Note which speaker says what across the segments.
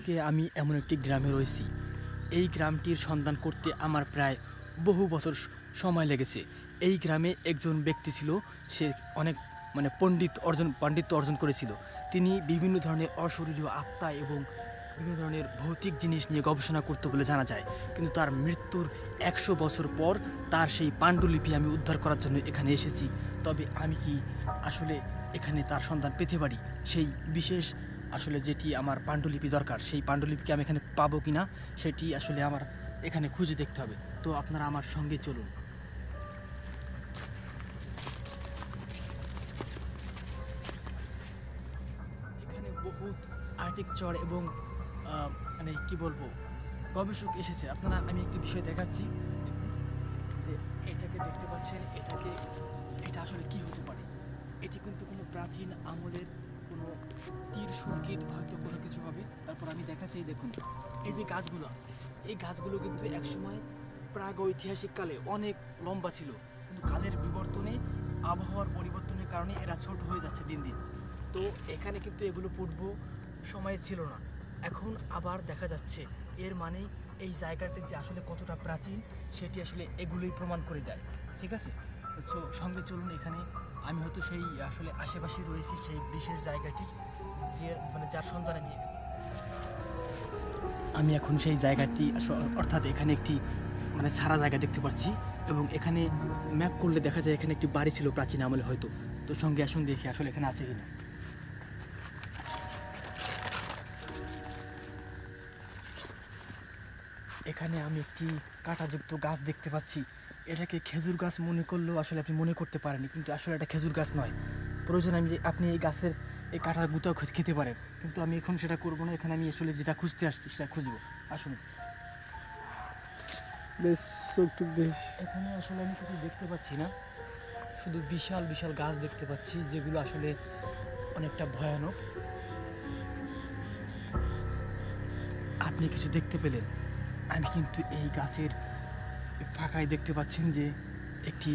Speaker 1: আজকে আমি এমন একটি গ্রামে রয়েছি। এই গ্রামটির সন্ধান করতে আমার প্রায় বহু বছর সময় লেগেছে। এই গ্রামে একজন ব্যক্তি ছিল, সে অনেক পাণ্ডিত্য অর্জন করেছিল। তিনি বিভিন্ন ধরনের অশরীরীয় আত্মা এবং বিভিন্ন ধরনের ভৌতিক জিনিস নিয়ে গবেষণা করতে বলে জানা যায়। কিন্তু তার মৃত্যুর 100 বছর পর তার সেই পাণ্ডুলিপি আমি উদ্ধার করার জন্য এখানে এসেছি। তবে আমি কি আসলে এখানে তার সন্ধান পেতে পারি? সেই বিশেষ আসলে যেটি আমার পাণ্ডুলিপি দরকার, সেই পাণ্ডুলিপিকে আমি এখানে পাবো কি না সেটি আসলে আমার এখানে খুঁজে দেখতে হবে। তো আপনারা আমার সঙ্গে চলুন। এখানে বহুত আর্কিটেকচার এবং মানে কি বলবো, গবেষক এসেছে। আপনারা, আমি একটি বিষয় দেখাচ্ছি যে এটাকে দেখতে পাচ্ছেন, এটা আসলে কি হতে পারে। এটি কিন্তু কোনো প্রাচীন আমলের কোনো তীর সুরকির হয়তো কোনো কিছু হবে। তারপর আমি দেখাচ্ছি, দেখুন এই যে গাছগুলো, এই গাছগুলো কিন্তু একসময় প্রাগৈতিহাসিক কালে অনেক লম্বা ছিল, কিন্তু কালের বিবর্তনে, আবহাওয়ার পরিবর্তনের কারণে এরা ছোট হয়ে যাচ্ছে দিন দিন। তো এখানে কিন্তু এগুলো পূর্ব সময়ে ছিল না, এখন আবার দেখা যাচ্ছে। এর মানে এই জায়গাটি যে আসলে কতটা প্রাচীন সেটি আসলে এগুলোই প্রমাণ করে দেয়। ঠিক আছে, তো সঙ্গে চলুন। এখানে আমি হয়তো সেই আসলে আশেপাশে রয়েছি সেই বিশেষ জায়গাটির, যে যার সন্ধান আমি এখন সেই জায়গাটি, অর্থাৎ এখানে একটি ছাড়া জায়গা দেখতে পাচ্ছি, এবং এখানে ম্যাপ করলে দেখা যায় এখানে একটি বাড়ি ছিল প্রাচীন আমলে হয়তো। তো সঙ্গে আসুন, দেখি আসলে এখানে আছে কিনা। এখানে আমি একটি কাঁটাযুক্ত গাছ দেখতে পাচ্ছি। এটাকে খেজুর গাছ মনে করলেও আসলে আপনি মনে করতে পারেননি, কিন্তু আসলে এটা খেজুর গাছ নয়। প্রয়োজন আপনি এই গাছের এই কাঁটার গুঁতাও খেতে পারেন, কিন্তু আমি এখন সেটা করবো না। এখানে আমি আসলে যেটা খুঁজতে আসছি সেটা খুঁজবো। আসুন। এখানে আসলে আমি কিছু দেখতে পাচ্ছি না, শুধু বিশাল বিশাল গাছ দেখতে পাচ্ছি, যেগুলো আসলে অনেকটা ভয়ানক। আপনি কিছু দেখতে পেলেন? আমি কিন্তু এই গাছের ফাঁকায় দেখতে পাচ্ছেন যে একটি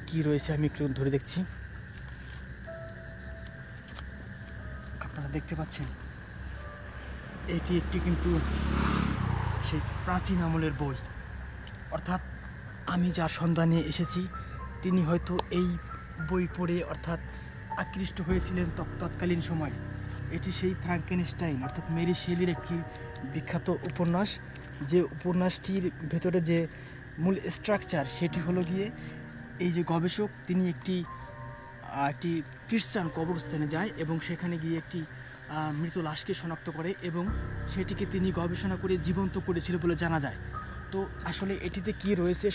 Speaker 1: কি রয়েছে, আমি একটু ধরে দেখছি। আপনারা দেখতে পাচ্ছেন এটি একটি কিন্তু সেই প্রাচীন আমলের বই, অর্থাৎ আমি যার সন্ধানে এসেছি তিনি হয়তো এই বই পড়ে অর্থাৎ আকৃষ্ট হয়েছিলেন তৎকালীন সময়। এটি সেই ফ্রাঙ্কেনস্টাইন অর্থাৎ মেরি শেলির একটি বিখ্যাত উপন্যাস, যে উপন্যাসটির ভেতরে যে মূল স্ট্রাকচার সেটি হলো গিয়ে এই যে গবেষক তিনি একটি খ্রিস্টান কবরস্থানে যায় এবং সেখানে গিয়ে একটি মৃত লাশকে শনাক্ত করে এবং সেটিকে তিনি গবেষণা করে জীবন্ত করেছিল বলে জানা যায়। তো আসলে এটিতে কি রয়েছে